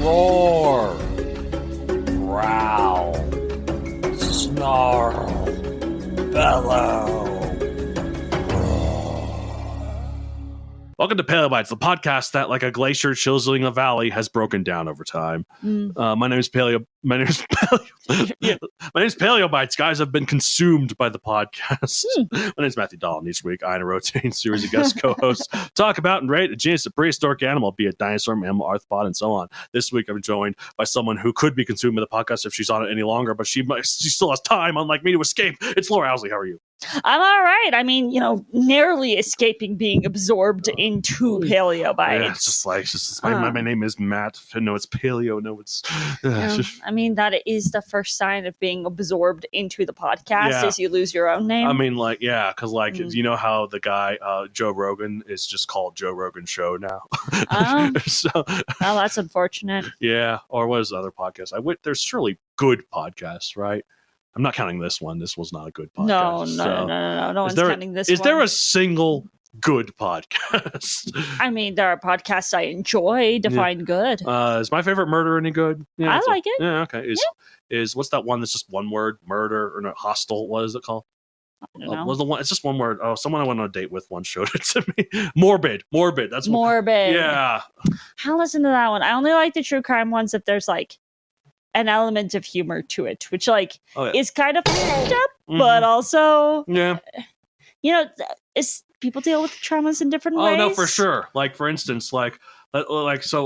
Roar. Growl. Snarl. Bellow. Welcome to Paleobites, the podcast that, like a glacier chiseling a valley, has broken down over time. My name is Paleobites, guys. I've been consumed by the podcast. My name is Matthew Dahl, and each week I and a rotating series of guest co-hosts talk about and rate a genus of prehistoric animal, be it dinosaur, mammal, arthropod, and so on. This week I'm joined by someone who could be consumed by the podcast if she's on it any longer, but she still has time, unlike me, to escape. It's Laura Owsley. How are you? I'm all right. I mean, narrowly escaping being absorbed into Paleobites. Yeah, it's just my name is Matt. No, it's Paleo. No, it's. I mean, that is the first sign of being absorbed into the podcast is you lose your own name. I mean, because you know how the guy Joe Rogan is just called Joe Rogan Show now. Well, that's unfortunate. Yeah, or what is the other podcast? There's surely good podcasts, right? I'm not counting this one. This was not a good podcast. No one's counting this one. Is there a single good podcast? I mean, there are podcasts I enjoy. Define good. Is my favorite Murder any good? Yeah, I like it. Yeah, okay. Is what's that one that's just one word? Murder or not? Hostile? What is it called? I don't know. Was the one? It's just one word. Oh, someone I went on a date with once showed it to me. Morbid. That's Morbid. Yeah. I'll listen to that one. I only like the true crime ones if there's like an element of humor to it, which is kind of fucked up, but also, people deal with traumas in different ways. Oh no, for sure. Like for instance, so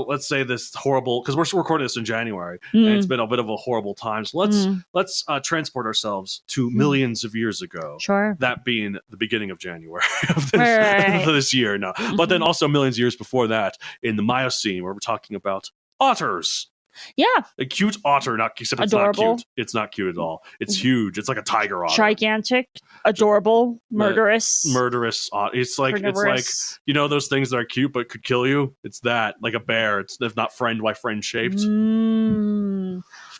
let's say this horrible, because we're recording this in January, and it's been a bit of a horrible time. So let's transport ourselves to millions of years ago. Sure. That being the beginning of January of this year. No, but then also millions of years before that in the Miocene, where we're talking about otters. Yeah. A cute otter, except it's adorable. Not cute. It's not cute at all. It's huge. It's like a tiger otter. Gigantic, adorable, murderous. Murderous otter. It's like those things that are cute but could kill you. It's that, like a bear. It's if not friend by friend shaped.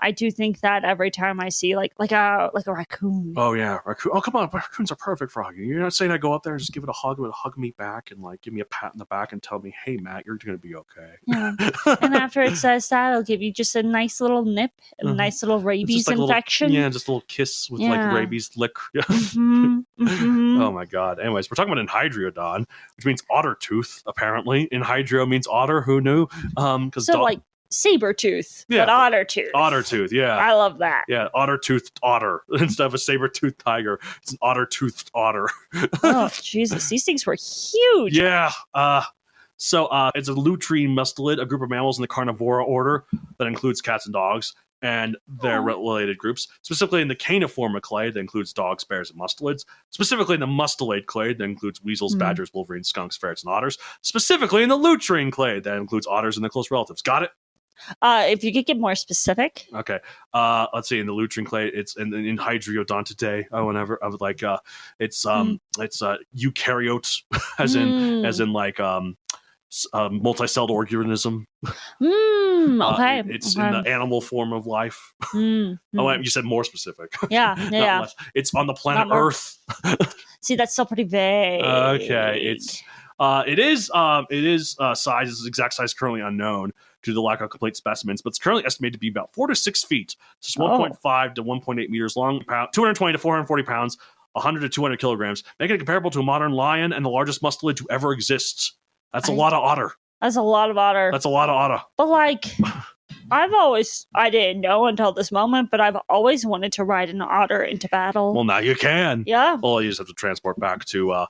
I do think that every time I see like a raccoon. Oh yeah, raccoon. Oh come on, raccoons are perfect for hugging. You're not saying I go up there and just give it a hug, and hug me back, and give me a pat in the back and tell me, "Hey Matt, you're gonna be okay." Yeah. And after it says that, it'll give you just a nice little nip, a nice little rabies infection. Just a little kiss with rabies lick. Oh my god. Anyways, we're talking about Enhydriodon, which means otter tooth. Apparently, Enhydrio means otter. Who knew? Saber tooth, but otter tooth. Otter tooth, yeah. I love that. Yeah, otter-toothed otter. Instead of a saber-toothed tiger, it's an otter-toothed otter. Oh, Jesus. These things were huge. Yeah. So it's a lutrine mustelid, a group of mammals in the carnivora order that includes cats and dogs and their related groups. Specifically in the Caeniforma clade, that includes dogs, bears, and mustelids. Specifically in the mustelid clade, that includes weasels, badgers, wolverines, skunks, ferrets, and otters. Specifically in the lutrine clade, that includes otters and their close relatives. Got it? If you could get more specific. Okay. Let's see. In the lutrine clade, it's in Enhydriodon today. Whenever I would it's eukaryote, as in multicelled organism. Okay. It's in the animal form of life. You said more specific. Yeah. It's on the planet Earth. See, that's still pretty vague. Okay. It is size. Its exact size currently unknown due to the lack of complete specimens, but it's currently estimated to be about 4 to 6 feet. It's 1.5 to 1.8 meters long, 220 to 440 pounds, 100 to 200 kilograms, making it comparable to a modern lion and the largest mustelid to ever exist. That's a lot of otter. That's a lot of otter. But I didn't know until this moment, but I've always wanted to ride an otter into battle. Well, now you can. Yeah. Well, you just have to transport back to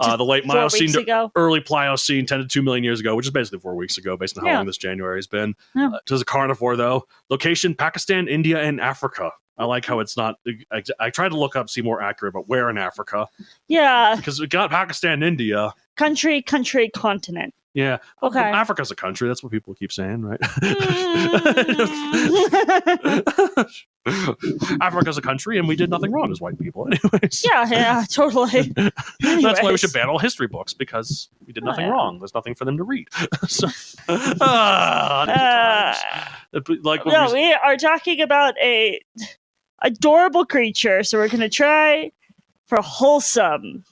the late Miocene to early Pliocene, 10 to 2 million years ago, which is basically 4 weeks ago, based on how long this January has been. Yeah. It was a carnivore, though. Location, Pakistan, India, and Africa. I like how it's not... I tried to look up, see more accurate, but where in Africa? Yeah. Because we got Pakistan and India. Country, continent. Yeah. Okay. Well, Africa's a country. That's what people keep saying, right? Africa's a country, and we did nothing wrong as white people, anyways. Yeah, totally. That's why we should ban all history books, because we did nothing wrong. There's nothing for them to read. We are talking about a adorable creature, so we're going to try for wholesome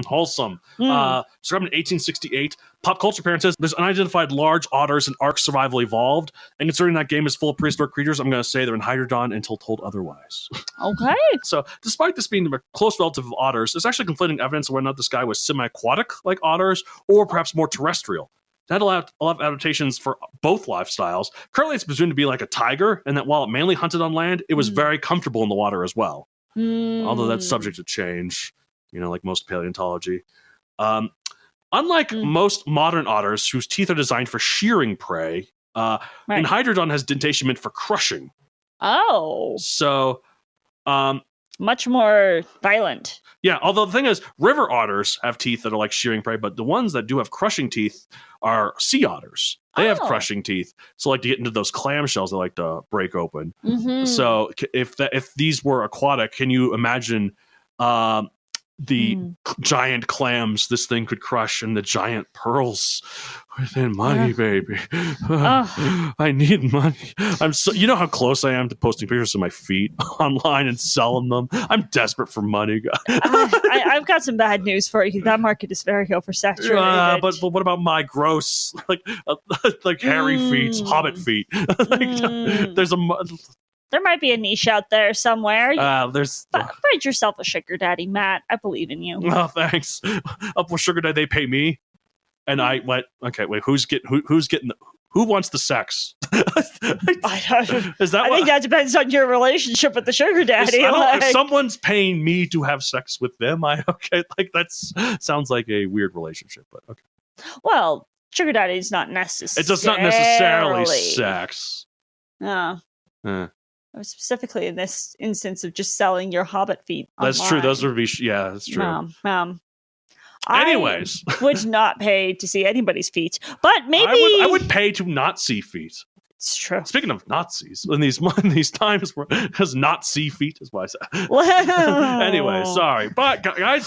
Wholesome. Described in 1868. Pop culture appearances. There's unidentified large otters in Ark Survival Evolved. And considering that game is full of prehistoric creatures, I'm going to say they're Enhydriodon until told otherwise. Okay. So, despite this being a close relative of otters, there's actually conflicting evidence of whether or not this guy was semi-aquatic like otters or perhaps more terrestrial. That allowed a lot of adaptations for both lifestyles. Currently, it's presumed to be like a tiger, and that while it mainly hunted on land, it was very comfortable in the water as well. Although that's subject to change, like most paleontology. Unlike most modern otters, whose teeth are designed for shearing prey, Enhydriodon has dentation meant for crushing. Oh. So... much more violent. Yeah, although the thing is, river otters have teeth that are like shearing prey, but the ones that do have crushing teeth are sea otters. They have crushing teeth. So like to get into those clamshells, they like to break open. So if these were aquatic, can you imagine the giant clams this thing could crush and the giant pearls within money, baby? I need money. I'm so, you know how close I am to posting pictures of my feet online and selling them. I'm desperate for money. I've got some bad news for you. That market is very oversaturated. But what about my gross like hairy feet, hobbit feet? There might be a niche out there somewhere. Find yourself a sugar daddy, Matt. I believe in you. Oh, thanks. Up with sugar daddy, they pay me, and I went. Okay, wait. Who wants the sex? I think that depends on your relationship with the sugar daddy. If someone's paying me to have sex with them, that sounds like a weird relationship. But okay. Well, sugar daddy is not necessarily. It does not necessarily sex. No. Specifically in this instance of just selling your hobbit feet online. That's true. Those would be, that's true. Anyways. I would not pay to see anybody's feet, but maybe... I would pay to not see feet. It's true. Speaking of Nazis, in these times where does not see feet is what I said. Well, anyway, sorry. But guys...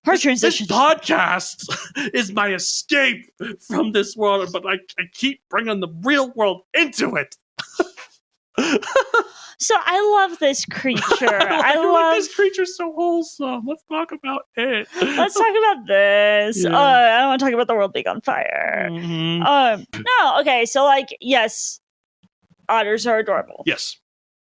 This podcast is my escape from this world, but I keep bringing the real world into it. So I love this creature. I love this creature's so wholesome. Let's talk about it. Let's talk about this. Yeah. I don't want to talk about the world being on fire. No, okay. So yes, otters are adorable. Yes.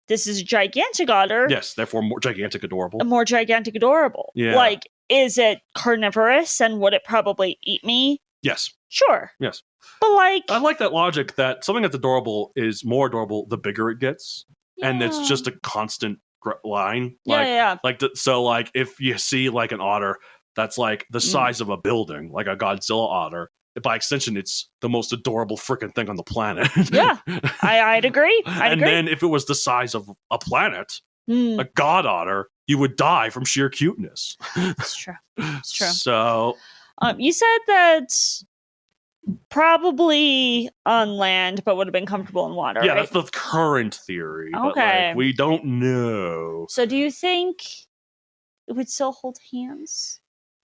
This is a gigantic otter. Yes, therefore more gigantic, adorable. More gigantic, adorable. Yeah. Is it carnivorous and would it probably eat me? Yes. Sure. Yes. But I like that logic that something that's adorable is more adorable the bigger it gets. Yeah. And it's just a constant line. So if you see an otter that's the size of a building, like a Godzilla otter, by extension, it's the most adorable freaking thing on the planet. Yeah, I'd agree. Then if it was the size of a planet, a god otter, you would die from sheer cuteness. It's true. It's true. So, you said that probably on land, but would have been comfortable in water. Yeah, right? that's the current theory. Okay, but we don't know. So, do you think it would still hold hands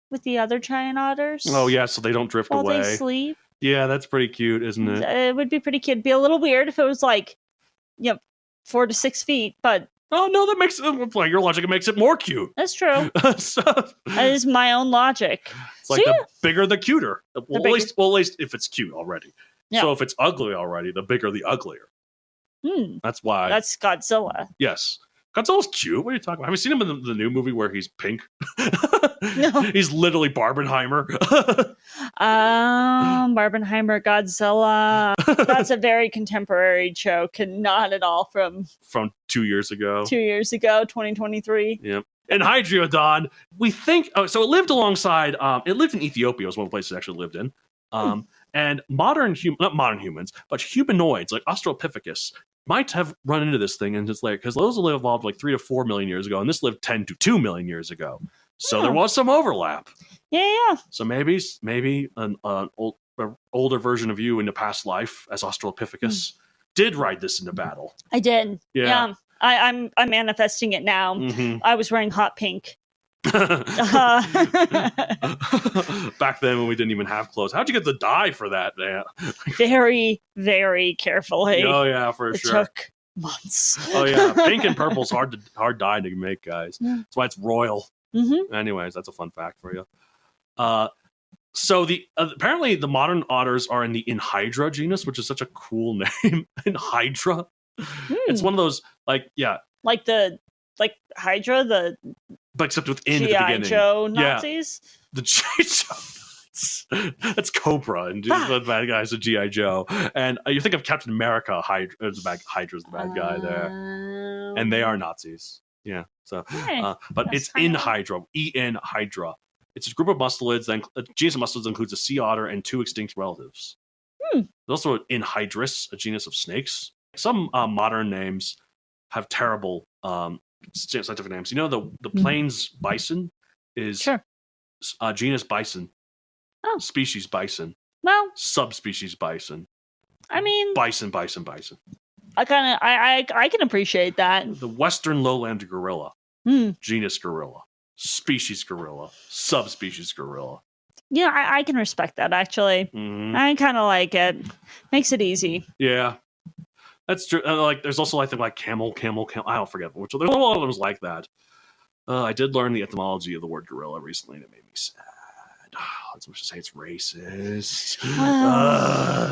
with the other giant otters? Oh yeah, so they don't drift while away. They sleep. Yeah, that's pretty cute, isn't it? It would be pretty cute. It'd be a little weird if it was 4 to 6 feet, but. Oh no, that makes it your logic. Makes it more cute. That's true. So, that is my own logic. It's the bigger, the cuter. At least if it's cute already. Yeah. So if it's ugly already, the bigger, the uglier. That's why. That's Godzilla. Yes, Godzilla's cute. What are you talking about? Have you seen him in the new movie where he's pink? No. He's literally Barbenheimer. Barbenheimer, Godzilla. That's a very contemporary joke and not at all from 2 years ago. 2 years ago, 2023. Yep. Enhydriodon, we think. Oh, so it lived alongside. It lived in Ethiopia. Was one of the places it actually lived in. And not modern humans, but humanoids like Australopithecus might have run into this thing, and it's because those evolved 3 to 4 million years ago, and this lived 10 to 2 million years ago. So there was some overlap. Yeah. So maybe an older version of you in the past life as Australopithecus did ride this into battle. I did. Yeah. I'm manifesting it now. Mm-hmm. I was wearing hot pink. Back then when we didn't even have clothes. How'd you get the dye for that, man? Very, very carefully. Oh yeah, for it sure. Took months. Oh yeah, pink and purple's hard dye to make, guys. That's why it's royal. Mm-hmm. Anyways, that's a fun fact for you. So apparently the modern otters are in the Enhydra genus, which is such a cool name. Enhydra. It's one of those like Hydra, but except with in at the G.I. beginning. Joe Nazis. Yeah, the G.I. Joe. That's Cobra, and the bad guy's a G.I. Joe. And you think of Captain America, Hydra's the bad guy there, and they are Nazis. Yeah. So, but it's Enhydra, E-N Hydra. It's a group of mustelids. A genus of mustelids includes a sea otter and 2 extinct relatives. There's also Enhydris, a genus of snakes. Some modern names have terrible scientific names. You know, the plains bison is genus bison, species bison, subspecies bison. I mean, bison. I can appreciate that. The western lowland gorilla, genus gorilla, species gorilla, subspecies gorilla. Yeah, I can respect that, actually. I kind of like it. Makes it easy. Yeah. That's true. Like, there's also, I think, like camel. I don't forget which. There's a lot of them like that. I did learn the etymology of the word gorilla recently, and it made me sad. As much as say it's racist.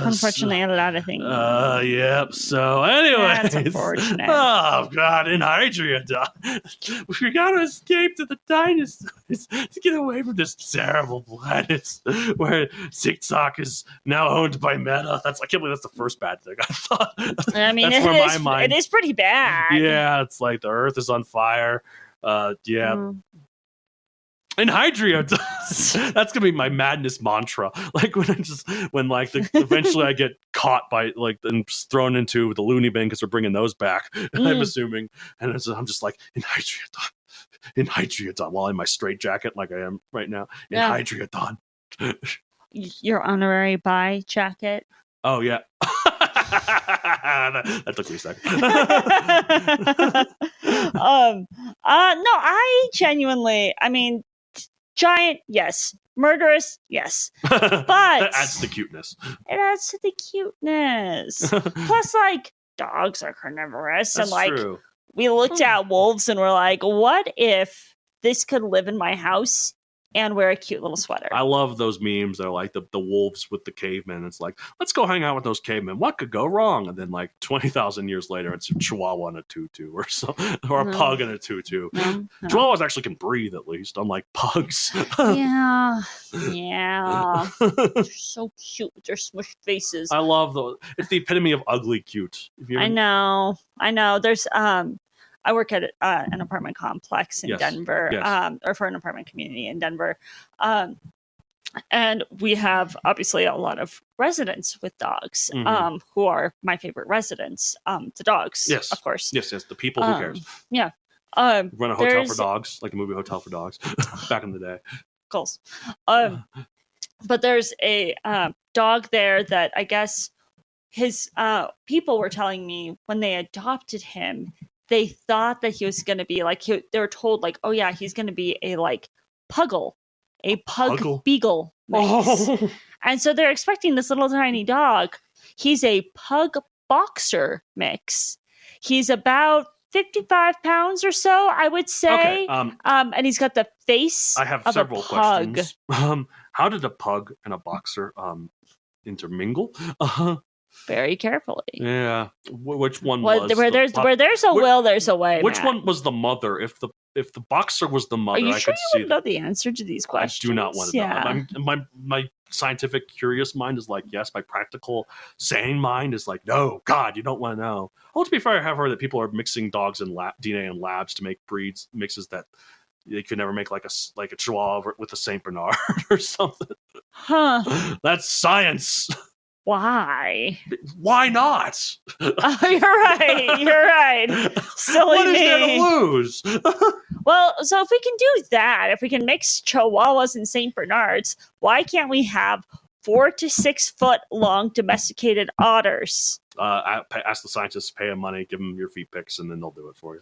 Unfortunately, a lot of things. Yep. So, anyway. That's unfortunate. Oh, God. Enhydriodon. We gotta escape to the dinosaurs to get away from this terrible planet where TikTok is now owned by Meta. I can't believe that's the first bad thing I thought. I mean, it is pretty bad. Yeah, it's like the Earth is on fire. Enhydriodon. That's gonna be my madness mantra. Like eventually I get caught by and thrown into the loony bin because we're bringing those back. I'm assuming, and I'm just like Enhydriodon while in my straitjacket like I am right now. Enhydriodon. Your honorary bi jacket. Oh yeah. That took me a second. No, I genuinely. I mean. Giant, yes. Murderous, yes. But that adds to the cuteness. It adds to the cuteness. Plus, dogs are carnivorous. That's and, true. We looked at wolves and we're like, what if this could live in my house and wear a cute little sweater? I love those memes that are like the wolves with the cavemen. It's like, let's go hang out with those cavemen. What could go wrong? And then 20,000 years later, it's a chihuahua and a tutu or a pug and a tutu. No. Chihuahuas actually can breathe at least, unlike pugs. Yeah. They're so cute with their smushed faces. I love those. It's the epitome of ugly cute. I know. There's I work at an apartment complex in Denver, or for an apartment community in Denver. And we have obviously a lot of residents with dogs, who are my favorite residents, the dogs, of course. Yes, the people, who cares? Yeah. Run a hotel for dogs, like the movie Hotel for Dogs, back in the day. Goals. But there's a dog there that I guess his people were telling me when they adopted him, they thought that he was going to be they were told oh yeah, he's going to be a puggle, a pug beagle mix. And so they're expecting this little tiny dog. He's a pug boxer mix. He's about 55 pounds or so, I would say. Okay, and he's got the face I have of several a pug. questions. How did a pug and a boxer intermingle? Very carefully. Yeah. Which one was? Where there's a will, there's a way. Which one was the mother? If the boxer was the mother, Are you I sure could you see. would know the answer to these questions? I do not want to know. My scientific, curious mind is yes. My practical, sane mind is no. God, you don't want to know. Well, to be fair, I have heard that people are mixing dogs and DNA in labs to make mixes that they could never make like a Chihuahua with a Saint Bernard or something. Huh? That's science. Why? Why not? Oh, you're right. Silly What is there to lose? Well, so if we can do that, if we can mix Chihuahuas and Saint Bernards, why can't we have 4 to 6 foot long domesticated otters? Ask the scientists, pay them money, give them your feet pics, and then they'll do it for you.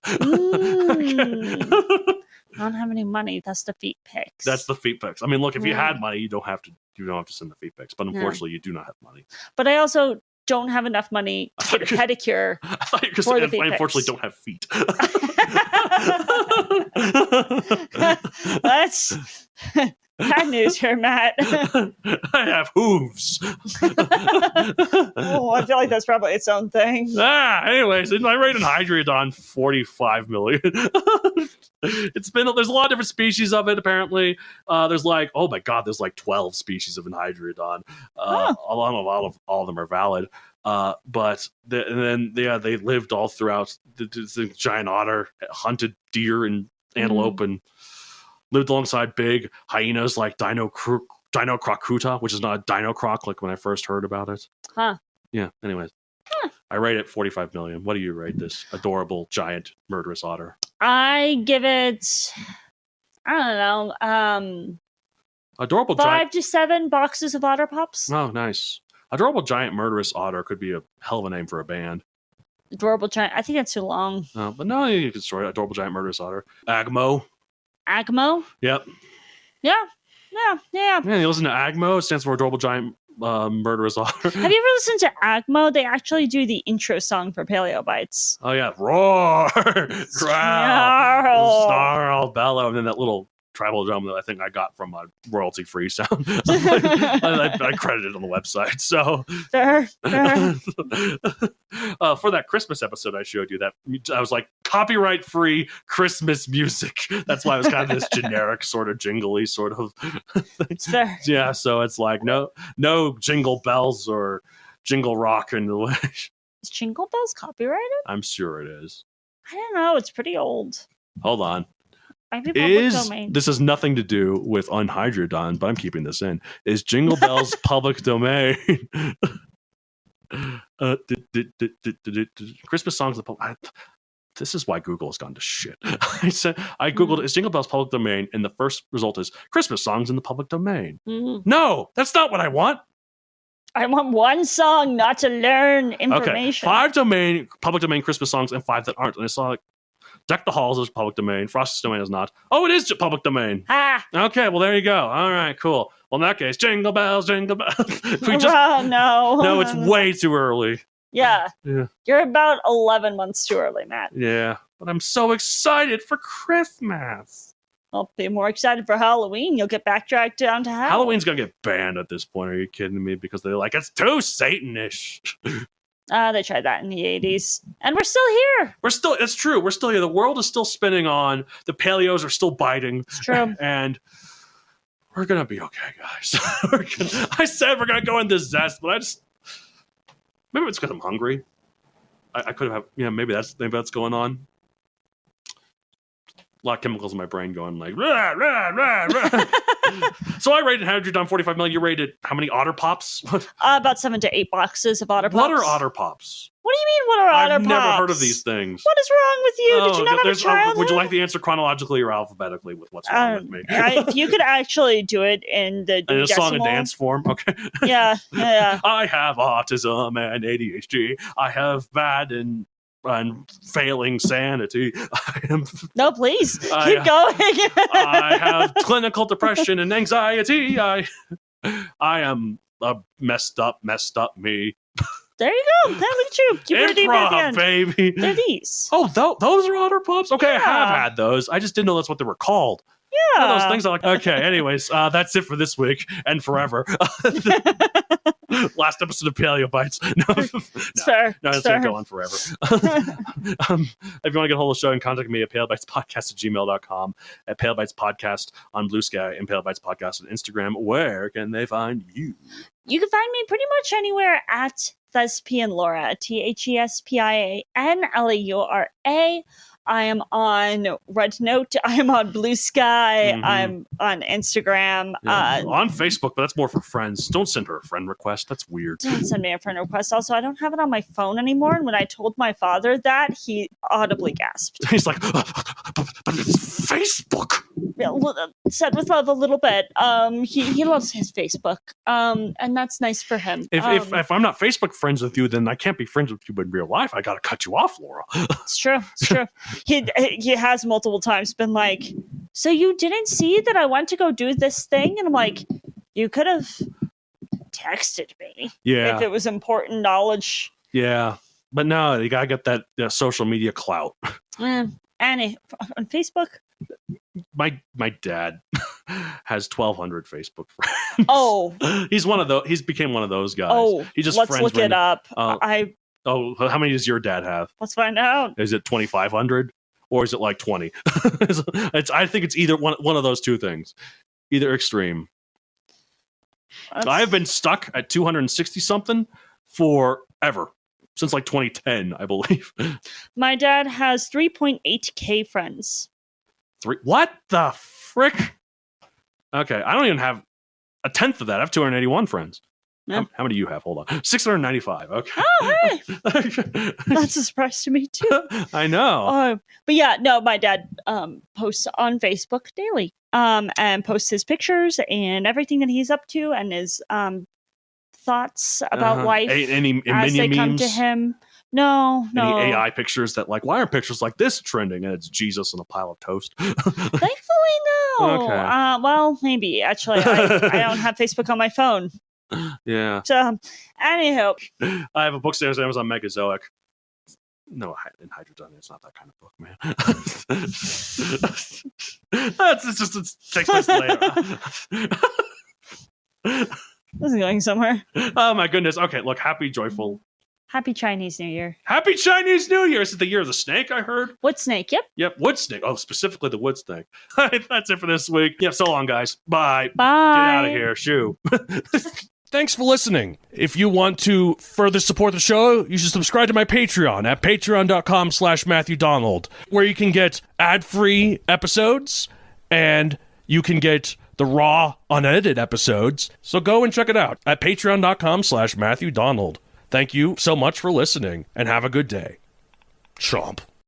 I don't have any money. That's the feet pics. That's the feet pics. I mean, look, if you had money, you don't have to send the feet pics. But unfortunately, you do not have money. But I also don't have enough money to get a pedicure. I thought you were For the saying I feet unfortunately pics. don't have feet. That's bad news here, Matt. I have hooves. Oh, I feel like that's probably its own thing. Anyways, I rate Enhydriodon 45 million. There's a lot of different species of it, apparently. There's like, oh my god, there's like 12 species of Enhydriodon. A lot of them are valid. But they lived all throughout the giant otter, hunted deer and antelope, and lived alongside big hyenas like Dino Crocuta, which is not a Dino Croc like when I first heard about it. Huh. Yeah, anyways. I rate it 45 million. What do you rate this adorable, giant, murderous otter? I give it, I don't know, Adorable 5 giant. to 7 boxes of Otter Pops. Oh, nice. Adorable, giant, murderous otter could be a hell of a name for a band. Adorable giant. I think that's too long. But no, you can story adorable, giant, murderous otter. Agmo. Agmo? Yep. Yeah. Yeah, you listen to Agmo. It stands for adorable, giant, murderous otter. Have you ever listened to Agmo? They actually do the intro song for Paleo Bites. Oh yeah, roar, growl, snarl, bellow, and then that little tribal drum that I think I got from a royalty-free sound. I credited on the website. So Fair. for that Christmas episode I showed you, that I was like copyright-free Christmas music. That's why it was kind of this generic sort of jingly sort of It's fair. yeah. So it's like no jingle bells or jingle rock in the way. Is Jingle Bells copyrighted? I'm sure it is. I don't know. It's pretty old. Hold on. Might be public domain. This has nothing to do with Enhydriodon, but I'm keeping this in. Is Jingle Bells public domain? Christmas songs. This is why Google has gone to shit. I googled is Jingle Bells public domain, and the first result is Christmas songs in the public domain. No, that's not what I want. I want one song not to learn information. Okay, 5 public domain Christmas songs, and 5 that aren't. And I saw like Deck the Halls is public domain. Frosty Snowman is not. Oh, it is public domain. Ah. Okay, well, there you go. All right, cool. Well, in that case, jingle bells, jingle bells. No, it's way too early. Yeah. Yeah. You're about 11 months too early, Matt. Yeah, but I'm so excited for Christmas. I'll be more excited for Halloween. You'll get backtracked down to hell. Halloween's going to get banned at this point. Are you kidding me? Because they're like, it's too Satanish. They tried that in the 80s. And we're still here. It's true. We're still here. The world is still spinning on. The paleos are still biting. It's true. And we're going to be okay, guys. I said we're going to go into zest, but maybe it's because I'm hungry. I could have, maybe that's going on. A lot of chemicals in my brain going like, rah, rah, rah, rah. So I rated Enhydriodon 45 million. You rated how many Otter Pops? About 7 to 8 boxes of Otter Pops. What are Otter Pops? What do you mean, what are Otter Pops? I've never heard of these things. What is wrong with you? Did you not have a childhood? Would you like the answer chronologically or alphabetically with what's wrong with me? If you could actually do it in the in a song and dance form, okay. Yeah. I have autism and ADHD. I have bad and failing sanity. No, please keep going. I have clinical depression and anxiety. I am a messed up me. There you go. Look at you. Keep it deep at the end. Baby. They're these. Oh, those are Otter Pops? Okay, Yeah. I have had those. I just didn't know that's what they were called. Yeah. One of those things I like. Okay, anyways, that's it for this week and forever. Last episode of Paleo Bites. It's fair. No, it's going to go on forever. If you want to get a hold of the show, you can contact me at palebites.podcast@gmail.com, at Palebites Podcast on Blue Sky, and Palebites Podcast on Instagram. Where can they find you? You can find me pretty much anywhere at Thespian Laura, ThespianLaura. I am on Red Note. I am on Blue Sky. Mhm. I'm on Instagram. On Facebook, but that's more for friends. Don't send her a friend request. That's weird. Don't send me a friend request. Also, I don't have it on my phone anymore. And when I told my father that, he audibly gasped. He's like, but it's Facebook. Said with love a little bit. He loves his Facebook. And that's nice for him. If I'm not Facebook friends with you, then I can't be friends with you in real life. I got to cut you off, Laura. It's true. It's true. He has multiple times been like, so you didn't see that I went to go do this thing? And I'm like, you could have texted me Yeah. if it was important knowledge. Yeah. But no, you gotta get that social media clout. And on Facebook. My dad has 1,200 Facebook friends. Oh, He's one of those. He's became one of those guys. oh, he just let's friends look it random- up. Oh, how many does your dad have? Let's find out. Is it 2,500 or is it like 20? I think it's either one of those two things, either extreme. I've been stuck at 260 something forever, since like 2010, I believe. My dad has 3.8K friends. What the frick? Okay, I don't even have a tenth of that. I have 281 friends. Yeah. How many do you have? Hold on. 695. Okay. Oh, hey. That's a surprise to me too. I know. But yeah, no, my dad posts on Facebook daily. And posts his pictures and everything that he's up to and his thoughts about life Any as they memes? come to him. No. Any AI pictures that like, why aren't pictures like this trending? And it's Jesus on a pile of toast. Thankfully, no. Okay. Well, maybe actually, I don't have Facebook on my phone. Yeah. So, anyhow, I have a book series on Amazon Megazoic. No, Enhydriodon. It's not that kind of book, man. It takes place later. this is going somewhere. Oh my goodness. Okay, look, happy, joyful. Happy Chinese New Year. Happy Chinese New Year. Is it the year of the snake, I heard? Wood snake, yep. Yep, wood snake. Oh, specifically the wood snake. That's it for this week. Yep, so long, guys. Bye. Bye. Get out of here. Shoo. Thanks for listening. If you want to further support the show, you should subscribe to my Patreon at patreon.com/MatthewDonald, where you can get ad-free episodes and you can get the raw, unedited episodes. So go and check it out at patreon.com/MatthewDonald. Thank you so much for listening and have a good day. Chomp.